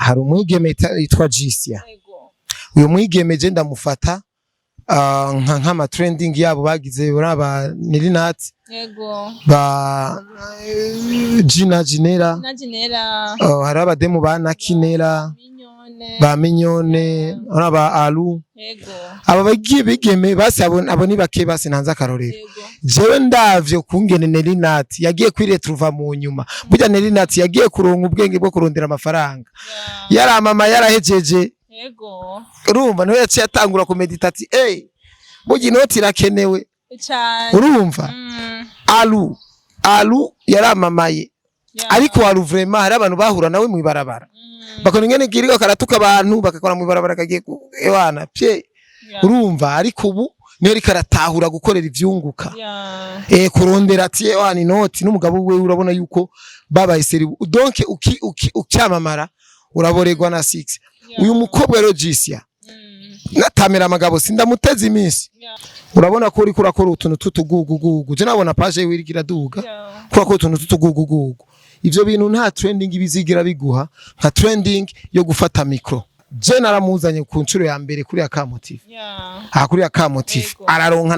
hari umwigeme yitwa Jisia. Uyu mwigeme je ndamufata nk'ama trending yabo bagize uraba Nilinat ba Gina Ginera hari abademu ba Nakinera ba Minyone uraba Alu aba bagiye bigeme basi abo ni bake basi ntanza karorero jewe ndavyo kungene Nilinat yagiye kwiretruva mu nyuma burya Nilinat yagiye kuronka ubwenge bwo kurondera amafaranga yaramama yarahejeje urumva niwe yaciye atangura ku meditati burya inoti irakenewe urumva Alu yaramamaye ariko Alu vraiment hari abantu bahura nawe mu ibarabara bakora ingene giriko karatuka abantu bakakora mu ibarabara kagiye ewana pye urumva ariko ubu niyo rikaratahura gukorera ivyunguka kurondera ati ewana inoti n'umugabo we urabona yuko babaye seri donc ucyamamara uraboregwa na 6 uyu mukobwa rero Jisia natamira amagabo sindamuteze iminsi urabona ko uri kurakora utuntu tutugugugugu je nabona page wirigira duga kurakora utuntu tutugugugugu ivyo bintu nta trending bizigira biguha nka trending yo gufata micro je naramuzanye ku ncuro ya mbere kuri akamotive kuri akamotive araronka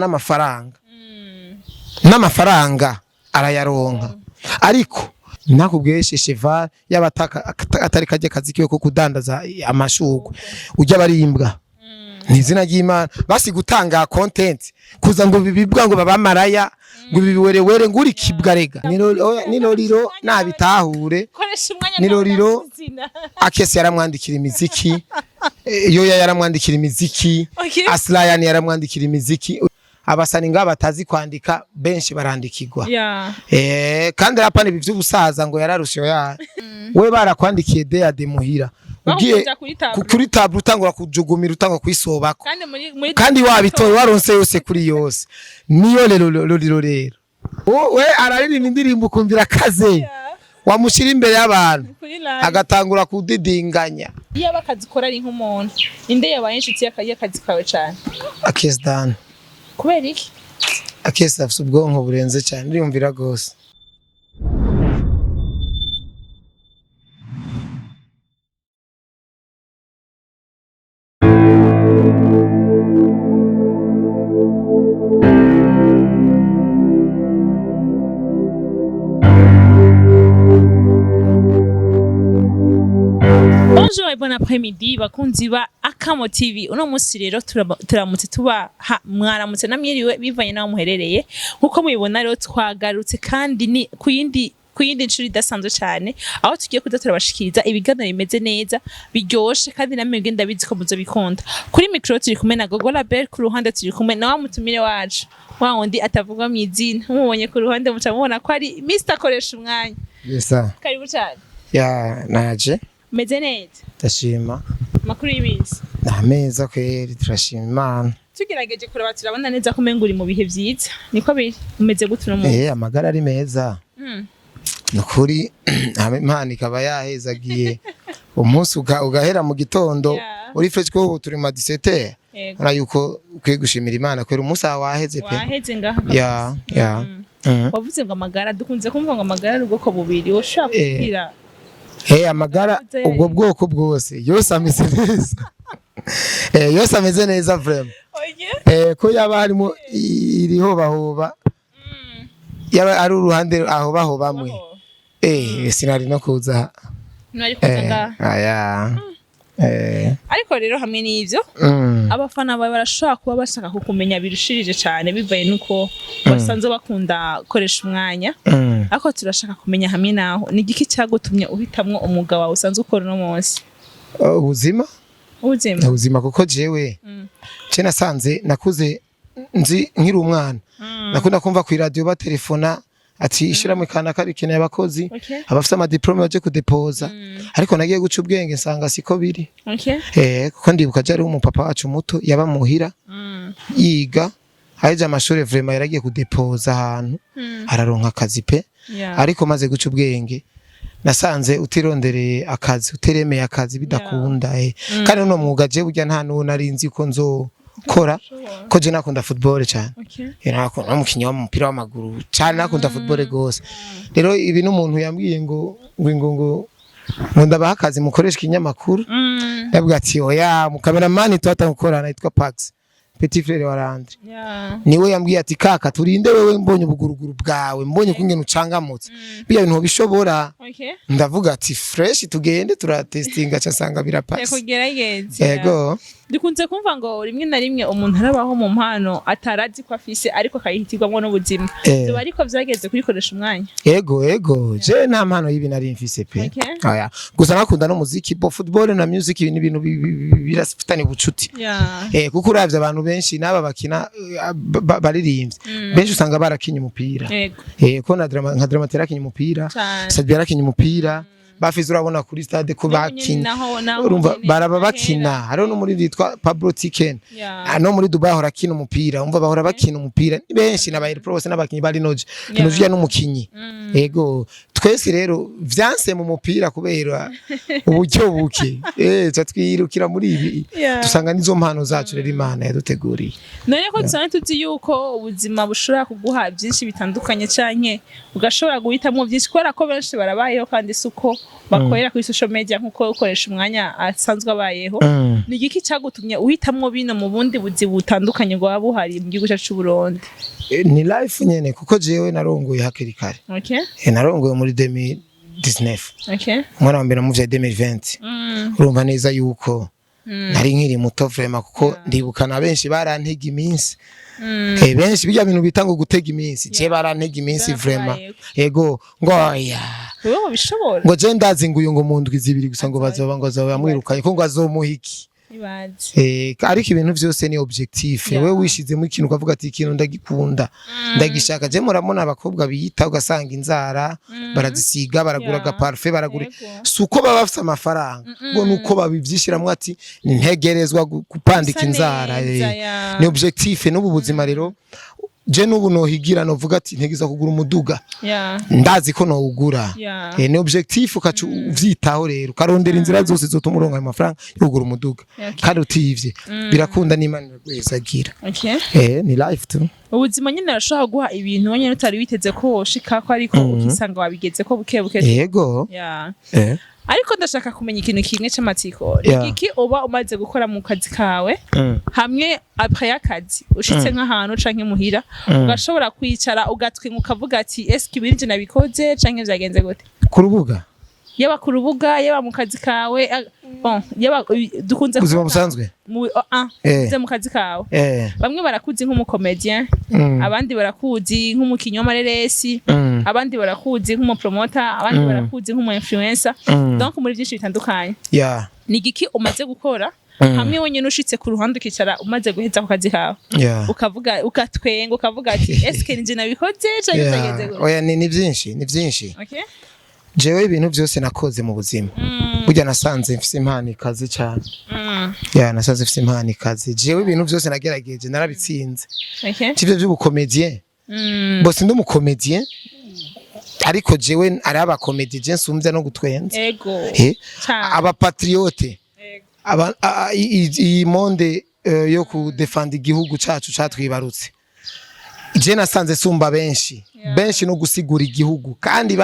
n'amafaranga arayaronka ariko nakubweshe cheval yabataka atari kaje kazi kiwe ko kudandaza amashugwe ujya barimbwa nizina ry'Imana basi gutanga content kuza ngo bibibwa ngo babamaraya ngo bibiwerewere nguri kibwarega niroriro nabitahure niroriro akese yaramwandikira imiziki yoya yaramwandikira imiziki Aslayan yaramwandikira imiziki abasani nga batazi kwandika benshi barandikirwa kandi rapane bivy'ubusaza ngo yararushiyo ya we barakwandikiye de muhira ugiye kuri tableau utangura kujugumira utangwa kwisobako kandi wabitoye waronse yose kuri yose niyo rero we araririmba indirimbo kumvira kaze wamushira imbere y'abantu agatangura kudidinganya iyo bakazikora ari nk'umuntu inde yabaye inshuti y'akazi kawe cyane Akesdan kubera iki Akesdan afite ubwonko burenze cyane ndiyumvira gose Bonjour et bon après-midi bakunzi ba Akamo TV uno musi rero turamutse tuba mwaramutse namyiriwe bivanye naho muherereye nkuko mubibona rero twagarutse kandi ni kuyindi ncuri dasanzwe cyane aho tugiye kuza turabashikiriza ibiganiro bimeze neza biryoshe kandi namwe ngenda bizi ko muzo bikunda kuri micro turi kumwe na Gogo Label ku ruhande turi kumwe na wa mutumire wacu wa wundi atavuga mu izina mubonye ku ruhande mucamubona ko ari Mr Koresha umwanya karibu cyane naje meze neza ndashima makuru y'ibinsi nameza kweri turashima Imana tugerageje kuraba turabona neza ko menguri mu bihe vyiza niko biri umeze gutuna mu amagara ari meza nukuri Imana ikaba yahezagiye umunsi ugahera mu gitondo uri fresh ko turi ma 17 ara yuko ukwiye gushimira Imana kwera umunsi waheze pe waheze ngaha wavuze ngo amagara dukunze kumva ngo amagara ari ubwoko bubiri woshaka kugira amagara ubwo bwoko bwose yose ameze neza yose ameze neza vraiment ko yaba harimo iriho bahoba yaba ari uruhande aho baho bamwe sinari no kuza nari kuza aya ariko rero hamwe n'ivyo abafana bawe barashaka kuba bashaka kukumenya birushirije cyane bivaye nuko basanze bakunda koresha umwanya ariko turashaka kumenya hamwe naho ni igiki cyagutumye uhitamwo umugabo wawe usanze ukora no munsi ubuzima kuko jewe nasanze nakuze nzi nkiri umwana nakunda kumva ku radio ba telefona ati ishira mu kana kari keneye abakozi abafite ama diplome baje kudepoza ariko nagiye guca ubwenge nsanga siko biri kuko ndibuka jari umupapa wacu muto yaba muhira yiga haje amashuri vraiment yaragiye kudepoza ahantu araronka akazi pe ariko maze guca ubwenge nasanze utirondereye akazi uteremeye akazi bidakunda kandi no mwuga je burya nta n'uwo narinzi ko nzokora ko je nakunda football cyane nakunda umukinnyi w'umupira w'amaguru cyane nakunda football gose rero ibi n'umuntu yambwiye ngo ngo ndabaha akazi mukoresha ikinyamakuru ndavuga ati oya mu cameraman twata gukorana yitwa Pax Petit frère wa Landry niwe yambwiye ati kaka turinde wewe mbonye ubuguruguru bwawe mbonye kungena ucangamutse biya bintu bishobora ndavuga ati fresh tugende turatestinga cyasanga birapasa yego dukunze kumva ngo rimwe na rimwe umuntu arabaho mu mpano atarazi ko afise ariko akayihitirwamo n'ubuzima byo ariko vyageze kurikoresha umwanya yego je nta mpano yibi nari mfise pe aya gusa nakunda no muziki bo football na music ibintu birasifitani bucuti kuko uravye abantu benshi naba bakina baririmbye benshi usanga barakinye umupira ko na dramatera kinye umupira Sadbera kinye umupira bafize urabona kuri stade ko bakina urumva baraba bakina hariho no muri yitwa Pablo Tiken no muri Dubai hora kina umupira umva bahora bakina umupira ni benshi nabayiri prose n'abakinyi bari noje kinujya n'umukinyi yego twese rero vyanse mu mupira kubera uburyo buke twirukira muri ibi dusanga nizo mpano zacu rero Imana yaduteguriye none ko dusanzwe tuzi yuko ubuzima bushobora kuguha byinshi bitandukanye canke ugashobora guhitamo byinshi kubera ko benshi barabayeho kandi suko bakorera kuri social media nkuko ukoresha umwanya asanzwe abayeho ni igiki cyagutumye uhitamwo bino mu bundi buzi butandukanye ngo wabuhari mu gihugu cyacu Burundi ni life nyene kuko jewe narongoye hakiri kare narongoye muri 2019 mwana wa mbere mu vya 2020 urumva neza yuko nari nkiri muto vraiment kuko ndibukana benshi barantega iminsi benshi bijya bintu bitanga gutega iminsi je barantega iminsi vraiment yego ngo oya wewe bishobora ngo je ndazi nguyu ngo mu ndwi zibiri gusa ngo bazoba ngo azamwirukaye ko ngo azomuhiki ariko ibintu byose ni objectif wewe wishizemo ikintu ukavuga ati ikintu ndagikunda ndagishaka je muramona abakobwa biyita ugasanga inzara barazisiga baragura agaparfait baragura suko baba bafite amafaranga ngo nuko babivyishiramwe ati ntegerezwa gupandika inzara ni objectif n'ubu buzima rero je nubu nohigira novuga ati ntegiza kugura umuduga ndazi ko no ugura ni objectif ukacu uvyitaho rero karondera inzira zose zotuma uronka amafaranga yo kugura umuduga kandi utivye birakunda n'Imana iragwezagira ni life tu ubuzima nyine arashaka guha ibintu wanyene utari biteze ko woshika ko ariko ukisanga wabigeze ko buke yego ariko ndashaka kumenya ikintu kimwe cy'amatsiko iki uba umaze gukora mu kazi kawe hamwe après y'akazi ushitse nk'ahantu canke muhira ugashobora kwicara ugatwinga ukavuga ati eske ibintu nabikoze canke vyagenze gute ku rubuga yaba ku rubuga yaba mu kazi kawe bon yaba dukunze ubuzima busanzwe mu kazi kawe bamwe barakuzi nk'umukomedien abandi barakuzi nk'umukinyi w'amareresi abandi barakuzi nk'umupromoter abandi barakuzi nk'umu-influencer donc muri byinshi bitandukanye ni igiki umaze gukora hamwe wenyine ushitse ku ruhande ukicara umaze guheza ku kazi kawe ukavuga ukatwenga ukavuga ati eske nje nabikoze cyangwa byageze gute oya ni byinshi jewe ibintu byose nakoze mu buzima burya nasanze mfise impano ikaze cyane nasanze mfise impano ikaze jewe ibintu byose nagerageje narabitsinze civyo by'ubukomedien bose ndi umukomedien ariko jewe ari abakomedien nsumvya no gutwenza aba patriote iyi monde yo kudefanda igihugu cacu catwibarutse je nasanze sumba benshi no gusigura igihugu kandi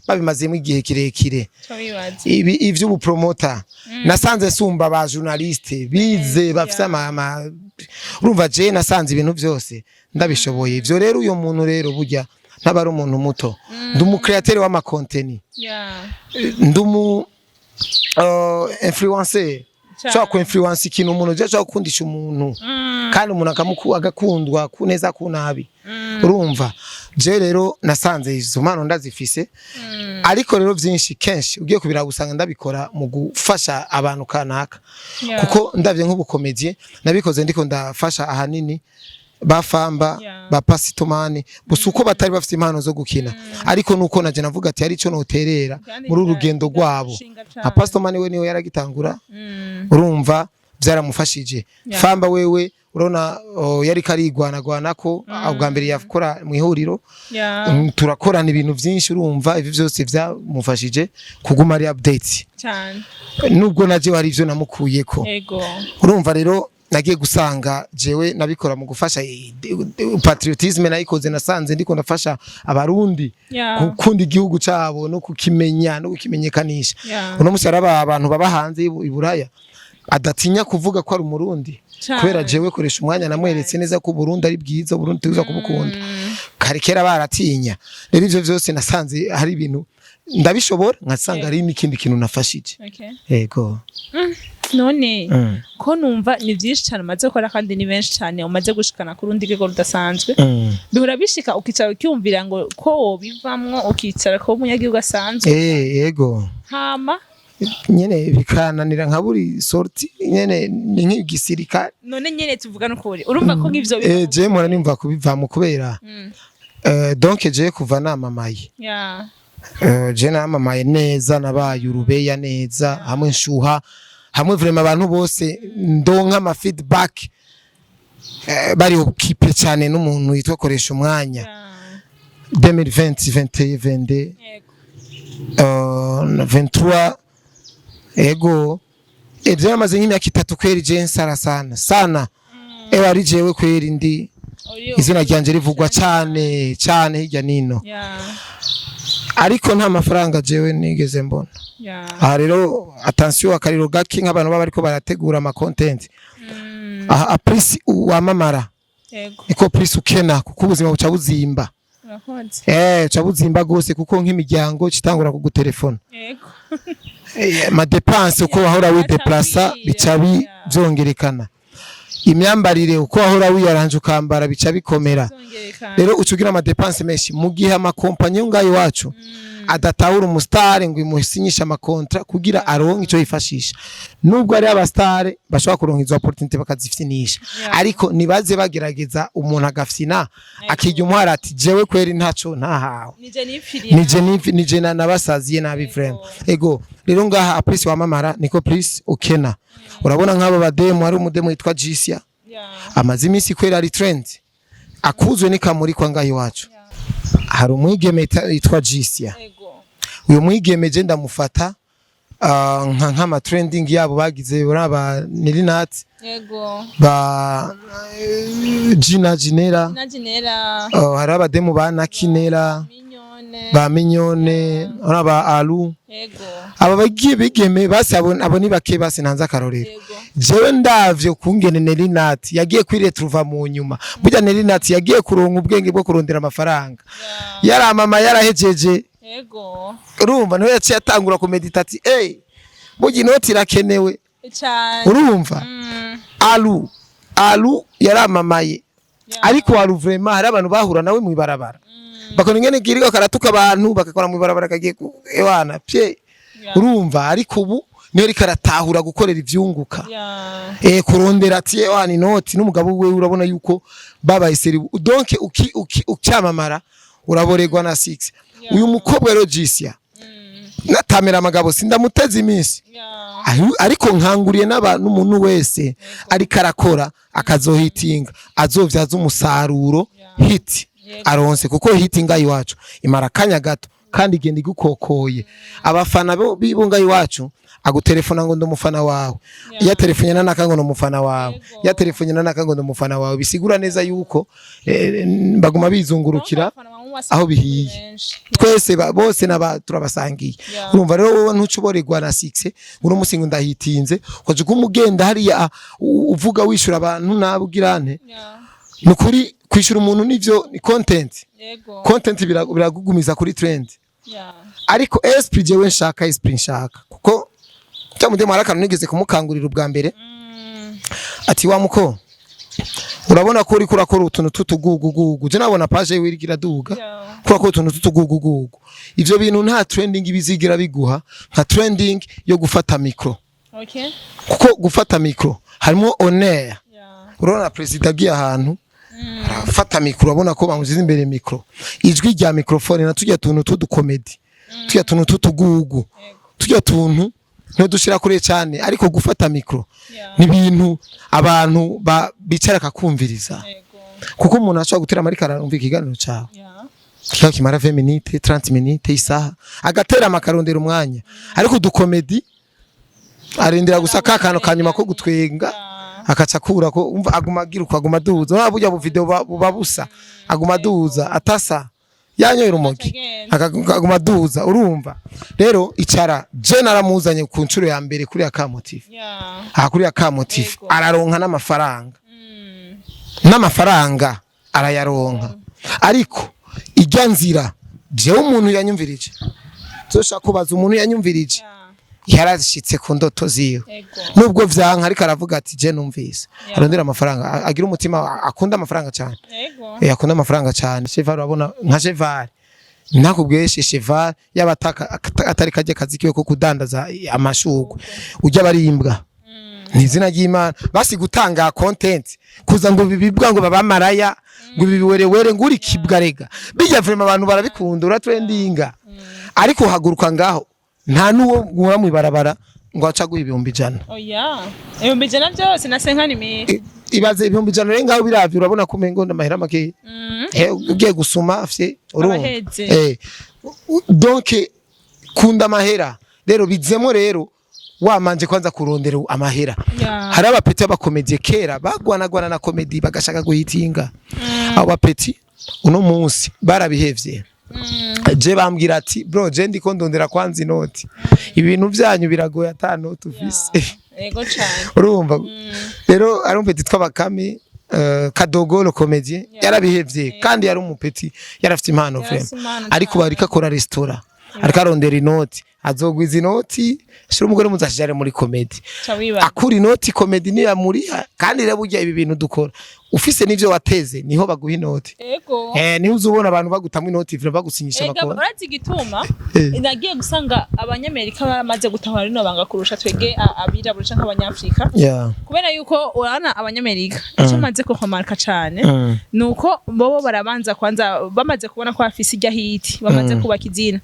babimazemo igihe kirekire ivy'ubu promoter nasanze sumba ba journaliste bize bafite urumva je nasanze ibintu byose ndabishoboye ivyo rero uyo muntu rero burya ntabari umuntu muto ndumu createur w'ama contenu ndumu influencer cyo ko influence ikintu umuntu je cyo gukundisha umuntu kandi umuntu agakundwa kuneza kunabi urumva je rero nasanze izo mpano ndazifise ariko rero byinshi kenshi ugiye kubira gusanga ndabikora mu gufasha abantu kanaka kuko ndavye nk'ubukomedie nabikoze ndiko ndafasha ahanini bafamba bapasitomani busuko batari bafite impano zo gukina ariko nuko naje navuga ati ari cyo noterera muri urugendo rwabo apasitomani we niwe yaragitangura urumva byaramufashije famba wewe urona yari karigwanagwana ko ubwa mbere yakora mu ihuriro turakorana ibintu byinshi urumva ibi byose byamufashije kuguma ari updates cyane nubwo naje wari ivyo namukuyeko urumva rero nagiye gusanga jewe nabikora mu gufasha patriotisme nayikoze nasanze ndiko ndafasha abarundi gukunda igihugu cabo no kukimenya no kukimenyekanisha uno musi araba abantu baba hanze iburaya adatinya kuvuga ko ari umurundi kubera jewe koresha umwanya namweretse neza ko Burundi ari bwiza Burundi tuza kubukunda karikera baratinya rero ivyo vyose nasanze hari ibintu ndabishobora nkasanga ari n'ikindi kintu nafashije yego none ko numva ni byinshi cyane umaze gukora kandi ni benshi cyane umaze gushikana ku rundi rwego rudasanzwe bihora bishika ukicara ucyumvira ngo ko wobivamwo ukicara ko umunyagihugu asanzwe yego hama nyene bikananira nka buri sorti nyene ni nk'igisirikare none nyene tuvugana ukuri urumva ko ngivyo je mpora nimva kubivamo kubera donc je kuva namamaye je namamaye neza nabaye urubeya neza hamwe nshuha hamwe vraiment abantu bose ndonka ama feedback bari okipe cyane n'umuntu yitwa koresha umwanya 2020 23 ego ejo amaze nk'imyaka 3 kweri je nsara sana ari jewe kweri ndi izina ryanje rivugwa cyane cyane hirya nino ariko nta mafaranga jewe nigeze mbona aha rero attention akariro gaki nk'abantu baba ariko barategura ama content aha plus wamamara iko plus ukena kuko ubuzima buca buzimba buca buzimba gose kuko nk'imiryango kitangura kugutelefona ma dépense uko wahora wi déplacer bica byongerekana imyambarire uko wahora wiyaranje ukambara bica bikomera rero ucugira ama dépense menshi mu gihe ama compagnie ngayo wacu adatahura umustar ngo imusinyisha ama contrat kugira aronke ico yifashisha nubwo ari abastare bashobora kuronka izo opportunity bakazifinisha ariko nibaze bagerageza umuntu agafina akijya umwara ati jewe kweri ntaco ntahawe nije nabasaziye nabi vraiment ego rero ngaha aprisi wamamara niko please ukena urabona nk'abo bademu ari umudemu yitwa Jisia amazi imisi kwera ari trend akuzwe nikamuri kwa ngayi wacu hari umwigeme yitwa Jisia uyu mwigeme je ndamufata nk'ama trending yabo bagize uraba Nilinat ba Gina Ginera hari abademu ba Nakinera ba Mignone uraba Alu aba bagiye bigeme basi abo ni bake basi nanza karorero jewe ndavyo kungene Nilinat yagiye kwiretruva mu nyuma burya Nilinat yagiye kuronka ubwenge bwo kurondera amafaranga yaramama yarahejeje urumva no yaciye atangura ku meditati burya inoti irakenewe urumva Alu yaramamaye ariko Alu vraiment hari abantu bahura nawe mu ibarabara bakora ingene giriko karatuka abantu bakakora mu ibarabara kagiye ewana pye urumva ariko ubu niyo rikaratahura gukorera ivyunguka kurondera ati ewana inoti n'umugabo we urabona yuko babaye seri donc ucyamamara uraboregwa na 6 uyu mukobwa rero Jisia natamera amagabo sindamuteze iminsi ariko nkanguriye n'abantu umuntu wese ari karakora akazohitinga azovyaza umusaruro hit aronse kuko hit ngayi wacu imara kanya gato kandi igenda igukokoye abafana bibunga iwacu agutelefona ngo ndumufana wawe ya telefone nakango no mufana wawe ya telefone nakango no mufana wawe bisigura neza yuko baguma bizungurukira aho bihiye twese bose turabasangiye urumva rero wowe ntucuboregwa na 6 uri umusingo ndahitinze kwaje kumugenda hariya uvuga wishura abantu nabugirane nukuri kwishura umuntu nivyo ni content biragugumiza kuri trend ariko esprit jewe nshaka esprit nshaka kuko cyamude marakano nigeze kumukangurira ubwa mbere ati wa muko urabona ko uri kurakora utuntu tutugugugugu je nabona page wirigira duga kurakora utuntu tutugugugugu ivyo bintu nta trending ibizigira biguha nka trending yo gufata micro kuko gufata micro harimo honneur urabona president agiye ahantu arafata micro urabona ko bamuzize imbere micro ijwi rya microphone na tujya tuntu tudukomedi tujya tuntu tutugugu tujya tuntu no dushira kure cyane ariko gufata micro ni bintu abantu bicara kakumviriza kuko umuntu ashobora gutera muri kararumva ikiganiro cyawe kika kimara 20 minutes 30 minutes isaha agatera amakarondera umwanya ariko dukomedi arindira gusaka akantu kanyuma ko gutwenga akaca kura ko umva aguma agiruka aguma duza nta burya bu video bubabusa aguma duza atasa yanyoye urumogi akaguma duza urumva rero icara je naramuzanye ku ncuro ya mbere kuri ya Kamotive kuri ya Kamotive araronka n'amafaranga arayaronka ariko ijya nzira je umuntu yanyumvirije zoshaka kubaza umuntu yanyumvirije yarazishitse ku ndoto ziyo nubwo vyanka ariko aravuga ati je numvise arondera amafaranga agira umutima akunda amafaranga cyane akunda amafaranga cyane Cheval urabona nka Cheval nakubweshe Cheval yabataka atari kaje kazi kiwe ko kudandaza amashugwe ujya barimbwa ni izina ry'Imana basi gutanga content kuza ngo bibibwa ngo babamaraya ngo bibiwerewere nguri kibwa rega bijya vraiment abantu barabikunda uratrendinga ariko haguruka ngaho nta nuwo ngura mu ibarabara ngo aca guha 100. Oya 100 byose na senkanimira ibaze 100 rero ngaho biravye urabona ko mengo ndamahera make ugiye gusuma afye urumva donc kunda amahera rero bizemo rero wamanje kwanza kurondera amahera hari abapeti abakomedie kera bagwanagwana na komedi bagashaka guhitinga abo bapeti uno munsi barabihevye je bambwira ati bro je ndiko ndondera kwanza inoti ibintu byanyu biragoye atano tufise yego cyane urumva rero ari umpeti twabakami Kadogolo komedie yarabihevye kandi yari umupeti yarafite impano vraiment ariko barika akora restaurant ariko arondera inoti azogwiza inoti shira umugore muzashijare muri komedi akura inoti komedi ni yamuri kandi rero burya ibi bintu dukora ufise nivyo wateze niho baguha inoti ego niho uzubona abantu bagutamwa inoti vira bagusinyisha bakora urazi gituma inagiye gusanga abanyamerika bamaze gutahura rino banga kurusha twege abirabura canke abanyafrika kubera yuko urana abanyamerika icyo maze ko komarka cyane nuko bobo barabanza kwanza bamaze kubona ko afise ijya hiti bamaze kubaka izina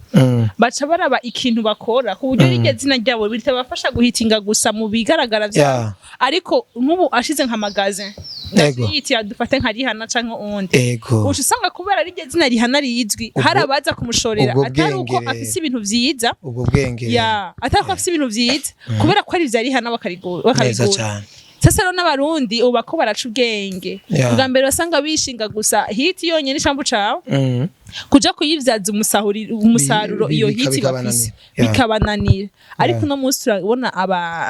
baca baraba ikintu bakora ku buryo rige zina ryabo bitabafasha guhitinga gusa mu bigaragara bya ariko nkubu ashize nka magazine yiti yadufate nka Rihana canke undi usanga kubera rige zina Rihana rizwi hari abaza kumushorera atari uko afise ibintu vyiza ubwo bwenge atari ko afise ibintu vyiza kubera ko ari vya Rihana bakarigura sasa rero n'abarundi ubako baraca ubwenge bwa mbere basanga bishinga gusa hiti yonyene icambu cawe kuja kuyivyaza umusaruro iyo hiti bafise bikabananira ariko no munsi turabona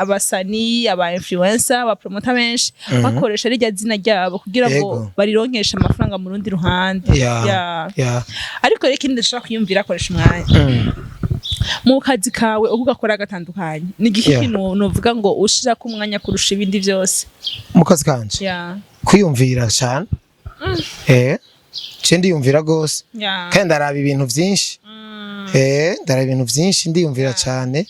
abasani aba influencer aba promoter benshi bakoresha rijya zina ryabo kugira ngo barironkesha amafaranga mu rundi ruhande ariko reka ndashaka kuyumvira akoresha umwanya mu kazi kawe ugakora gatandukanye ni gikintu novuga ngo ushira ku mwanya kurusha ibindi byose mu kazi kanje kwiyumvira cyane cyo ndiyumvira gose kandi ndaraba ibintu byinshi ndaraba ibintu byinshi ndiyumvira cyane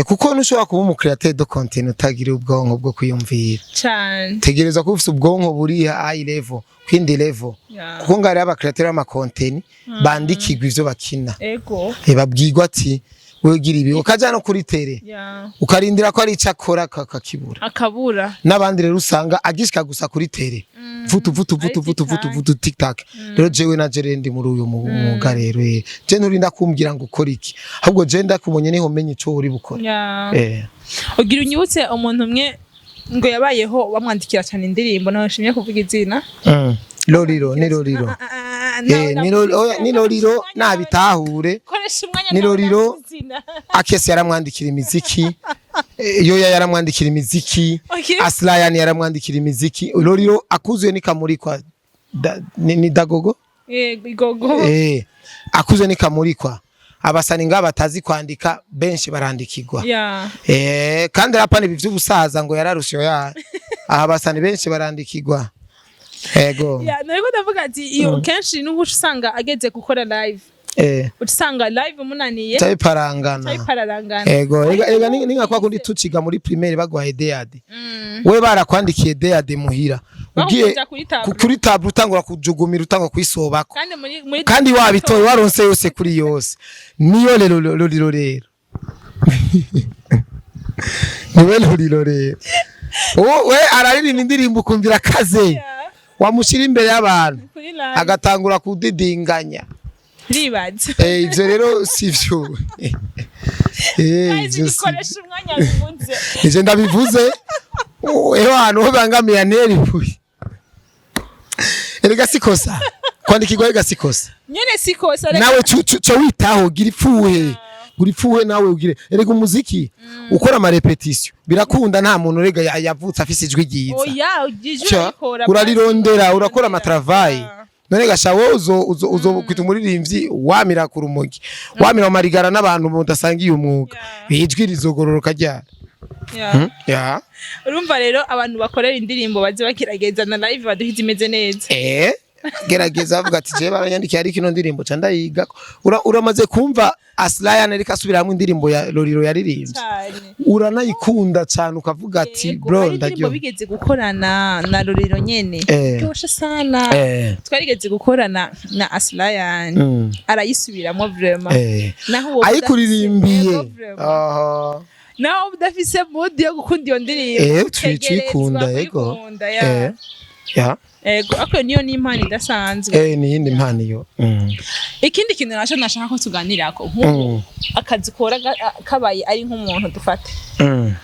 kuko nushobora kuba umu createur de content utagira ubwonko bwo kwiyumvira cyane tegereza ko ufite ubwonko buri high level kwindi level kuko ngari aba createur ama content bandikirwa ivyo bakina babwirwa ati wegira ibi ukaja no kuri tere ukarindira ko ari icakora akabura nabandi rero usanga agishika gusa kuri tere vutu tiktak rero jewe na jere ndi muri uyu mwuga rero je nurinda kumbwira ngo ukora iki ahubwo je ndakubonye niho menye ico uri bukora ugira unyibutse umuntu umwe ngo yabayeho bamwandikira cyane indirimbo nawe nshimye kuvuga izina Loriro ni Loriro ni Loriro nabitahure ni Loriro akese yaramwandikira imiziki yoya yaramwandikira imiziki Aslayan yaramwandikira imiziki Loriro akuzwe ni kamurikwa ni Dagogo Igogo akuzwe ni kamurikwa abasani ngaba batazi kwandika benshi barandikirwa kandi rapane bivy'ubusaza ngo yararushiyo abasani benshi barandikirwa ego nariko ndavuga ati iyo kenshi n'ubu usanga ageze gukora live usanga live munaniye tayiparangana ego ega ninga kwa kundi tuciga muri primaire bagwaye dead we barakwandikiye dead muhira ugiye kuri table utangura kujugumira utangwa kwisobako kandi wabitoye waronse yose kuri yose niyo rero niwe rero we araririmba indirimbo kumvira kaze wamushira imbere y'abantu agatangura kudidinganya ribaza ivyo rero sivyo ivyo bikoresha umwanya bivuze ije ndabivuze eho hano ho bangamiye neripuye erega sikosa kwandikirwa erega sikosa nyene sikosa nawe cyo witaho gira ipfuhe ipfuhe nawe ugire erega umuziki ukora ama repetition birakunda nta muntu rega yavutse afise ijwi ryiza oya ujijwe ikora urarirondera urakora ama travail none gashawo uzo kwita umuririmbyi wamira ku rumogi wamira mu marigara n'abantu mudasangiye umwuga ijwi rizogororoka ryara ya urumva rero abantu bakorera indirimbo baze bakirageza na live baduhize imeze neza gerageza avuga ati je baranyandikiye ari kino ndirimbo ca ndayiga uramaze kumva Aslayan ariko asubiramo indirimbo ya Loriro yaririmbye uranayikunda cyane ukavuga ati bro ndaryo bigeze gukorana na Loriro nyene cyosha sana twarigeze gukorana na Aslayan arayisubiramo vraiment naho ayikuririmbiye naho udafise mood yo gukunda iyo ndirimbo twikunda yego ego ako niyo ni impano idasanzwe ni yindi impano iyo ikindi kintu nashaka ko tuganirako nk'uko akazi kora kabaye ari nk'umuntu dufate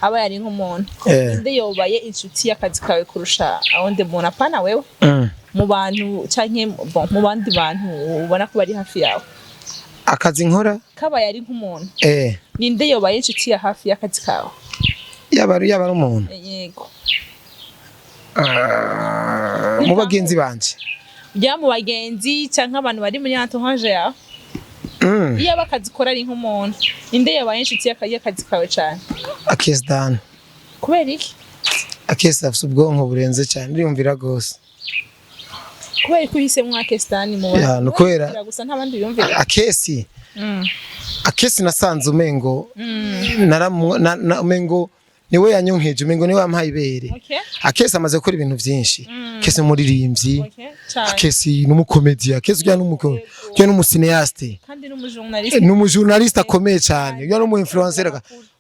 aba yari nk'umuntu inde yobaye inshuti y'akazi kawe kurusha awonde muntu apana wewe mu bantu canke mu bandi bantu ubona ko bari hafi yawe akazi nkora kabaye ari nk'umuntu ninde yobaye inshuti ya hafi y'akazi kawe yaba ari umuntu yego mu bagenzi banje bya mu bagenzi cyangwa abantu bari muri entourage yawe iyo abakazi kora ari nk'umuntu inde yabaye inshuti y'akazi kawe cyane Akesdan kubera iki Akesdan afite ubwonko burenze cyane ndiyumvira gose kubera ko uhisemo Akesdan mu bantu ya nukwera gusa ntabandi biyumvira Akesi nasanze umengo umengo niwe yanyonkeje umengo niwe yampaye ibere Akesi amaze gukora ibintu byinshi Akesi umuririmbyi Akesi n'umukomedi Akesi ujya n'umusineaste kandi n'umujournaliste akomeye cyane ujya n'umuinfluencer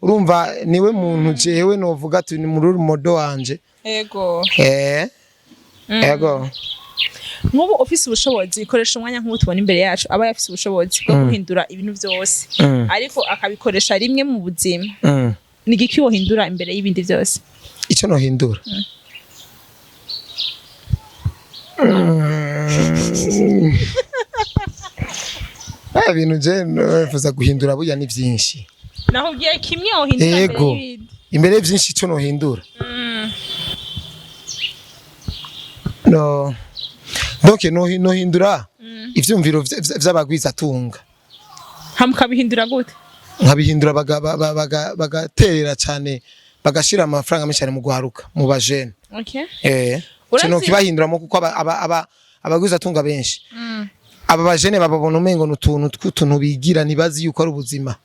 urumva niwe muntu jewe novuga ati ni muri modo wanje ego nk'ubu ofisi ubushobozi ikoresha umwanya nk'ubu tubona imbere yacu aba yafise ubushobozi bwo guhindura ibintu byose ariko akabikoresha rimwe mu buzima ni igiki wohindura imbere y'ibindi byose icyo nohindura ibintu je nifuza guhindura burya ni byinshi naho ugiye kimwe wohindura imbere byinshi icyo nohindura donc nohindura ivyumviro vy'abagwiza tunga hamukabihindura gute nkabihindura bagaterera cyane bagashira amafaranga menshi mu gwaruka mu bajene kino kibahinduramo kuko abagwiza tunga benshi aba bajene bababona umengo n'utuntu bigira nibazi yuko ari ubuzima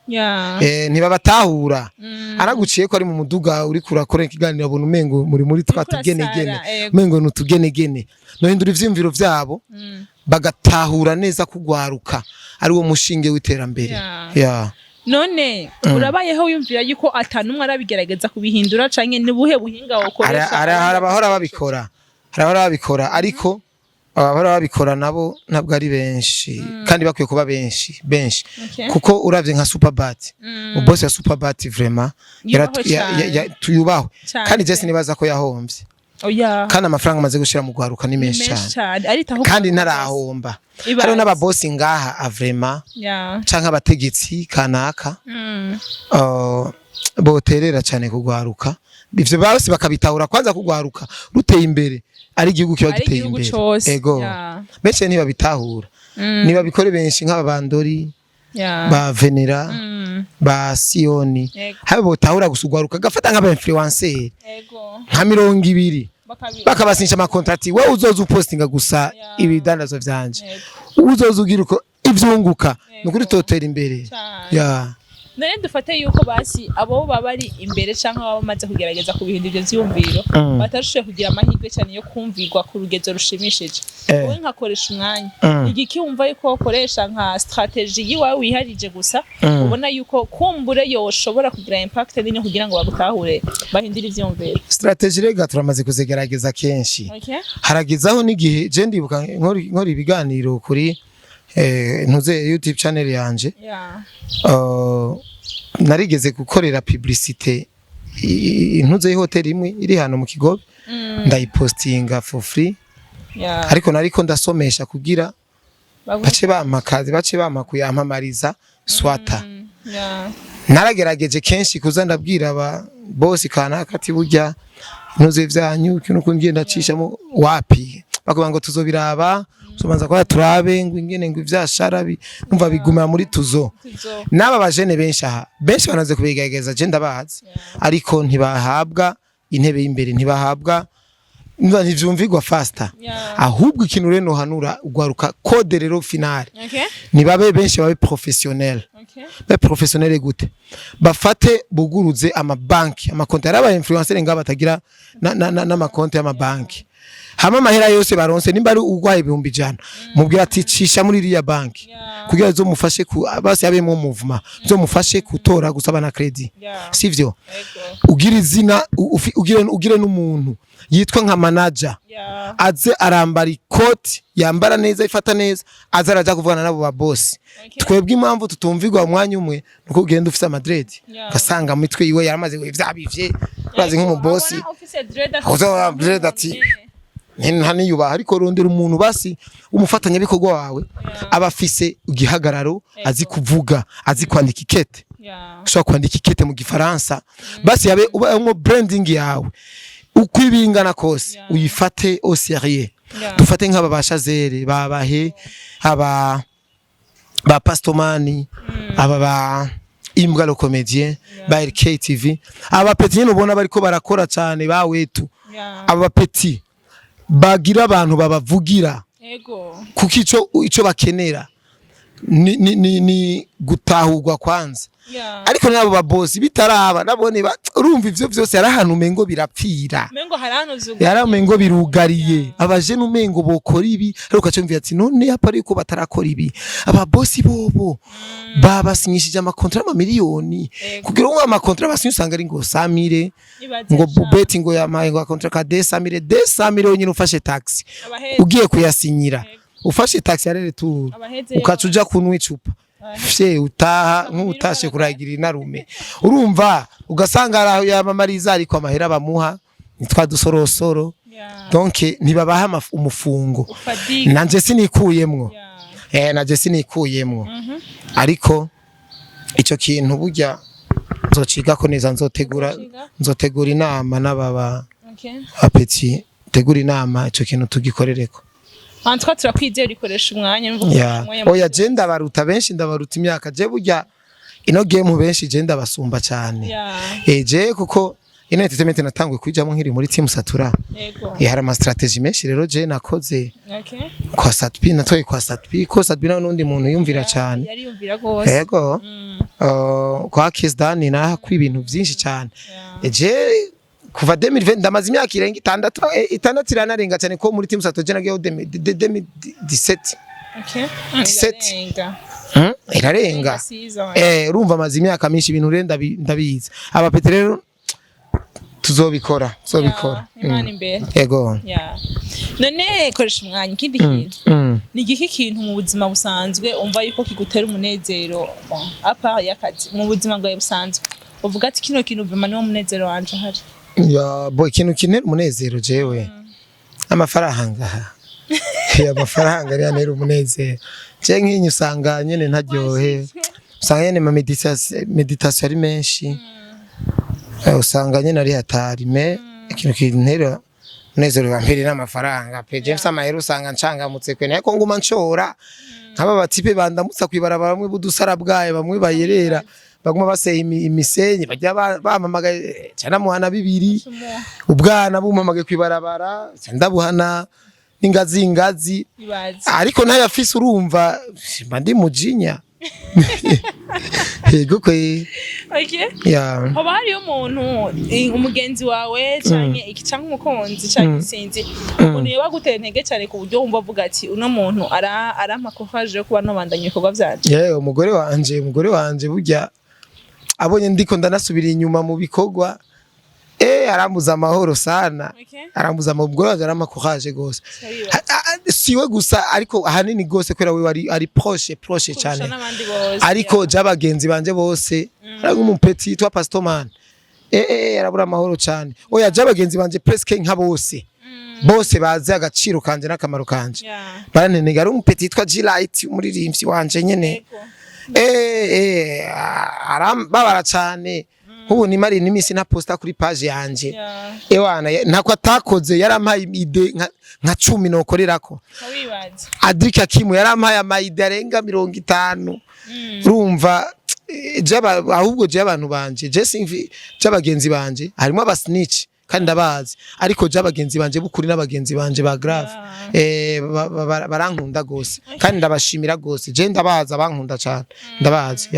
ntibabatahura araguciye ko ari mu muduga uri kurakora ikiganiro abona umengo muri twatugenegene umengo n'utugenegene nohindura ivyumviro vyabo bagatahura neza kugwaruka ari wo mushinge w'iterambere none urabayeho wiyumvira yuko atanumwe arabigerageza kubihindura canke nibuhe buhinga wokoresha harabahora babikora ariko abahora babikora nabo ntabwo ari benshi kandi bakwiye kuba benshi kuko uravye nka Superbat boss ya Superbat vraiment tuyubahwe kandi Jesse nibaza ko yahombye kandi amafaranga amaze gushira mu gwaruka ni menshi cyane kandi ntarahomba hariho n'ababosi ngaha vraiment canke abategetsi kanaka boterera cyane kugwaruka ivyo bose bakabitahura kwanza kugwaruka ruteye imbere ari igihugu kiba giteye imbere ego benshi ntibabitahura niba bikore benshi nk'ababandori ba Venera ba Sioni habe botahura gusugwaruka gafata nk'aba influencer nka 200 bakabasinyisha amakontrati we uzoza upostinga gusa ibidandazo vyanje uzoza ugira uko ivyunguka nukuri totera imbere none dufate yuko basi abo bari imbere canke abo bamaze kugerageza kubihindura ivyo vyumviro batarushiye kugira amahirwe cyane yo kumvirwa ku rugezo rushimishije wowe nkakoresha umwanya igiki wumva yuko ukoresha nka strategy yiwawe wiharije gusa ubona yuko kumbure yoshobora kugira impact nini kugira ngo bagutahure bahindire ivyumviro strategy rega turamaze kuzigerageza kenshi haragezaho n'igihe je ndibuka nkora ibiganiro kuri ntuze YouTube channel yanje narigeze gukorera publicité intuze y'hotel imwe iri hano mu Kigobe ndayipostinga for free ariko nariko ndasomesha kugira bace bamakazi bace bamakuyampamariza swata naragerageje kenshi kuza ndabwira aba boss kanaka ati burya intuze vyanyu kintu kungenda cishamo wapi bakuvuga ngo tuzobiraba sobanza kwa turabe ngo ingene ngo ivyasharabi umva biguma muri tuzo naba bajene benshi aha benshi banaze kubigerageza je ndabazi ariko ntibahabwa intebe y'imbere ntibahabwa ntivyumvigwa faster ahubwo ikintu reno hanura ugwaruka code rero final nibabe benshi babe professionnel be professionnel gute bafate buguruze amabanki amakonti araba influencer ngaba batagira n'amakonti y'amabanki hama mahera yose baronse nimba ari ugwaye ibihumbi 100 mubwira ati cisha muri iriya banki kugira zo mufashe ku basi yabemo movement zo mufashe gutora gusaba na credit sivyo ugira izina ugire n'umuntu yitwa nka manager aze arambara ikoti yambara neza ifata neza aza araja kuvugana nabo ba boss twebwe impamvu tutumvigwa umwanya umwe nuko ugenda ufise Madrid gasanga mitwe iwe yaramaze ivyabivye bazi nk'umu boss ozo dread ati nani yuba ariko rondera umuntu basi umufatanya bikorwa wawe abafise igihagararo azi kuvuga azi kwandika ikete ushobora kwandika ikete mu gifaransa basi yabe uba branding yawe ukwibingana kose uyifate au sérieux dufate nk'aba bashazere babahe aba ba pastomani aba ba imbwa lo comédien ba RK TV aba petit ubona bariko barakora cyane ba wetu aba petit bagira abantu babavugira kuko ico bakenera ni gutahurwa kwanza ariko nabo ba boss bitaraba nabone urumva ivyo vyose yarahantu mengo birapfira mengo birugariye abaje numengo bokora ibi ariko acumvira ati none yapari ko batarakora ibi aba boss bobo babasinyishije amakontra miliyoni kugira ngo amakontra basinyusanga ari ngo Samire ngo bubeti ngo yamaye ngo kontra ka 200 miliyoni ufashe taxi ugiye kuyasinyira ufashe taxi ya retour ukacuja kunwa icupa fye utaha nk'utashe kuragira inarume urumva ugasanga araho yamamariza ariko amahera bamuha nitwa dusorosoro donc ntibabaha umufungo nanje sinikuyemwo nanje sinikuyemwo ariko ico kintu burya nzociga ko neza nzotegura inama n'ababa apeti tegura inama ico kintu tugikorereko Antwa turakwizera rikoresha umwanya oya je ndabaruta benshi ndabaruta imyaka je burya ino game benshi je ndabasumba cyane je kuko ino entertainment natangwe kwijamo nkiri muri team Satura hari ama strategy menshi rero je nakoze kwa Satpi natoye kwa Satpi ko Satpi n'undi muntu yumvira cyane yari yumvira gose yego kwa Kisdani na kwibintu byinshi cyane je kuva 2020 ndamaze imyaka irenga 6 iranarenga cyane ko muri team Satura nagiye 2017 irarenga urumva amaze imyaka myinshi ibintu renda ndabizi aba Petrero tuzobikora imana imbere yego none koresha umwanya ikindi kintu ni giki kintu mu buzima busanzwe umva yuko kigutera umunezero apa yakazi mu buzima bwawe busanzwe uvuga ati kino kintu vuma ni umunezero wanje hari boy ikintu kinera umunezero jewe amafaranga amafaranga ari anera umunezero je nk'inyu usanga nyene ntaryohe usanga nyene ma meditation ari menshi usanga nyene ari hatari me ikintu kinera umunezero wa mbere n'amafaranga pe je mfite amahera usanga ncangamutse kwe nako nguma nshora nk'aba batipe bandamutsa kwibarabara bamwe budusara bwaye bamwe bayerera baguma baseye imisenyi bajya bamamagaye cyana muhana 2 ubwana bumamagaye kwibarabara ndabuhana ingazi ariko nta yafise urumva bandi mujinya yego kwe hoba hari umuntu umugenzi wawe cyane iki cyangwa umukonzi cyangwa sinzi umuntu yaba gutera intege cyane ku buryo wumva avuga ati uno muntu aramakofaje yo kuba nobandanye ibikorwa byanje umugore wanje burya abonye ndiko ndanasubira inyuma mu bikorwa arambuza amahoro sana arambuza amubwo aramakofaje gose siwe gusa ariko ahanini gose kwera we ari proche cyane ariko jabagenzi banje bose ari umupeti twa Pastor Man arabura amahoro cyane oya je abagenzi banje presque nka bose bose bazi agaciro kanje n'akamaro kanje baranenega ari umupeti yitwa G-Light umuririmbyi wanje nyene arambabara cyane ubu ni mari nimisi na posta kuri page yanje ewana ntako atakoze yarampaye ide nka 10 nokorerako Adric Hakimu yarampaye amaide arenga 50 urumva ahubwo je abantu banje je simvi cy'abagenzi banje harimo abasnitch kandi ndabazi ariko je abagenzi banje bukuri n'abagenzi banje ba grave barankunda gose kandi ndabashimira gose je ndabaza bankunda cyane ndabazi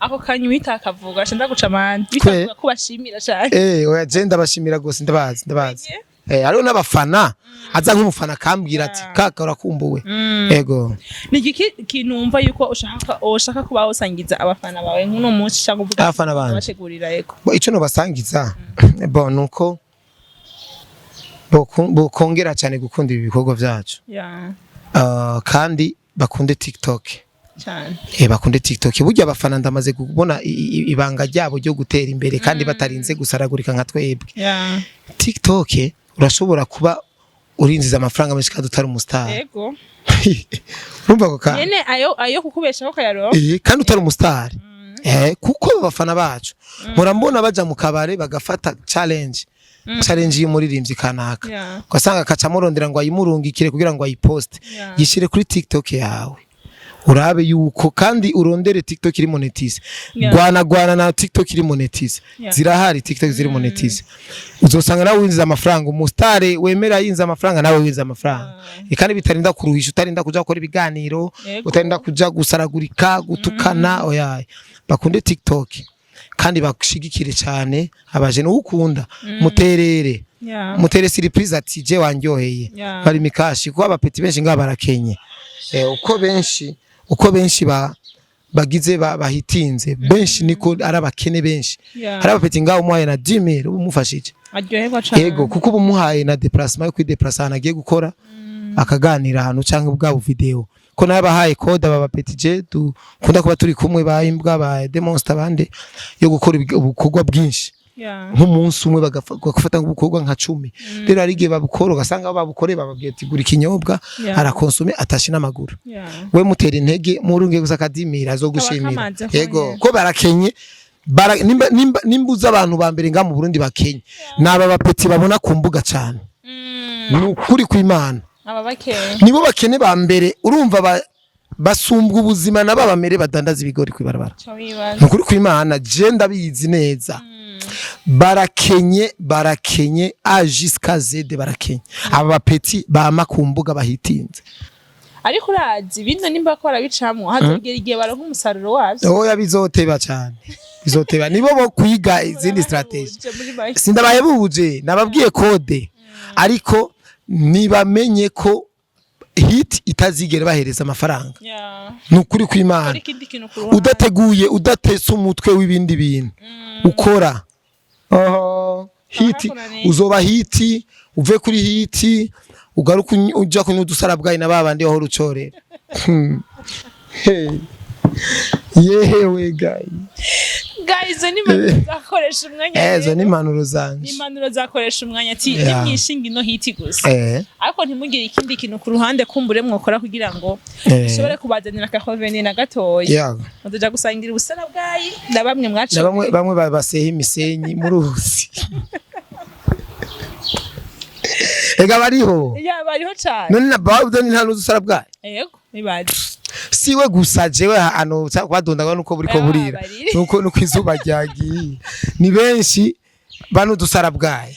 ako kanyu bitakavuga cyenda guca amande bitavuga ko bashimira cyane oya je ndabashimira gose ndabazi hariho n'abafana aza nk'umufana kambwira ati kaka urakumbuwe yego ni iki kintu umva yuko ushaka kuba usangiza abafana bawe nk'uno munsi cyangwa uvuga abafana banje bashegurira yego ico no basangiza nuko bokongera cyane gukunda ibi bikorwa byacu kandi bakunde TikTok cyane bakunde TikTok burya abafana ndamaze kubona ibanga ryabo ryo gutera imbere kandi batarinze gusaragurika nka twebwe TikTok urashobora kuba urinziza amafaranga menshi kandi utari umustar yego urumva ko kandi nyene ayo kukubeshaho kayaro kandi utari umustar kuko abafana bacu murambona baja mu kabare bagafata challenge y'umuririmbyi kanaka ugasanga akaca murondera ngo ayimurungikire kugira ngo ayiposte yishire kuri TikTok yawe urabe yuko kandi urondere TikTok iri monetize gwana na TikTok iri monetize zirahari TikTok ziri monetize uzosanga nawe winjiza amafaranga umustare wemera yinza amafaranga nawe winjiza amafaranga kandi bitarinda kuruhisha utarinda kuja gukora ibiganiro utarinda kuja gusaragurika gutukana oya bakunde TikTok kandi bashigikire cyane abaje no ukunda mutere surprise ati je wanyoheye bari mikashi ko abapeti benshi ngabarakenye uko benshi bagize bahitinze benshi niko arabakene benshi arabapeti ngaho umuhaye na 10,000 umufashije aryoherwa cyane yego kuko umuhaye na déplacement yo kwideplacer agiye gukora akaganira hano cyangwa ubwabo video ko nabahaye code abapeti je dukunda kuba turi kumwe bahimbwa ba Demonster bande yo gukora ubukorwa bwinshi nk'umunsi umwe bagafata ubukorwa nka 10 rero arige babukora ugasanga babukore bababwiye ati gura ikinyobwa arakonsome atashina amaguru we mutera intege murunge gusa kadimira zo gushimira yego ko barakenye nimbuza abantu ba mbere nga mu Burundi bakenye naba bapeti babona kumbuga cyane n'ukuri kw'Imana nibo bakene ba mbere urumva basumbwa ubuzima nababamere badandaza ibigori kwibarabara n'ukuri kw'Imana je ndabizi neza barakenye jusqu'à Z barakenye aba bapeti bama kumbuga bahitinze ariko urazi bino nimba ko barabicamwo hazogera igihe baronka umusaruro wavyo oya bizoteba cyane bizoteba nibo bo kwiga izindi strategy sindabahebuje nababwiye code ariko nibamenye ko hit itazigera bahereza amafaranga nukuri kw'Imana udateguye udatese umutwe w'ibindi bintu ukora hit uzoba hit uve kuri hit ugaruka uja kunyudusara bwayi na babandi aho rucorera yewe guys ni impanuro zakoresha umwanya ezo ni impanuro zanje ni impanuro zakoresha umwanya ati imyishinga ino hiti gusa ariko ntimugire ikindi kintu ku ruhande kumbure mwokora kugira ngo ushobore kubazanira akahoveni na gatoya muzoja gusangira ubusara bwayi na bamwe mwacu bamwe basehe imisenyi mu ruzi ega bariho cyane none na bawudo ni nta n'udusara bwayi yego nibaje siwe gusa jewe hano badondaga nuko buriko burira nuko izuba ryagiye ni benshi bano dusara bwaye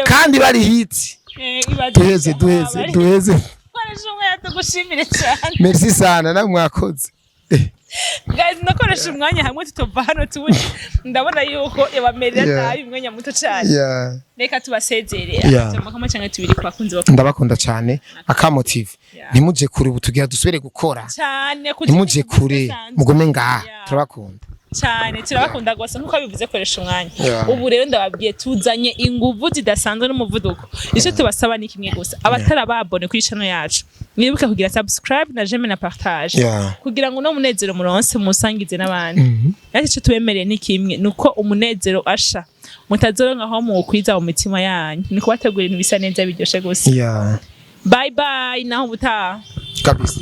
kandi bari hiti duheze koresha umwanya tugushimire cyane merci sana na mwakoze guys nakoresha umwanya hamwe tutova hano tubuye ndabona yuko yabamerera nabi umwanya muto cyane reka tubasezerera cyangwa cyangwa tubiri kwakunze ndabakunda cyane akamotive ntimuje kure ubu tugira dusubire gukora cyane ntimuje kure mugome ngaha turabakunda cyane turabakunda gose nkuko bivuze koresha umwanya Yeah. ubu rero ndababwiye tuzanye inguvu zidasanzwe n'umuvuduko icyo tubasaba ni kimwe gusa abatarababone kuri channel yacu mwibuke kugira subscribe na j'aime na partage Yeah. kugira ngo no munezero muronse musangize n'abandi yaje cyo tubemereye ni kimwe nuko umunezero asha mutazoronka aho mu kwiza mu mitima yanyu niko bategura ibintu bisa neza biryoshe gose Yeah. bye bye naho butaha Kabisa.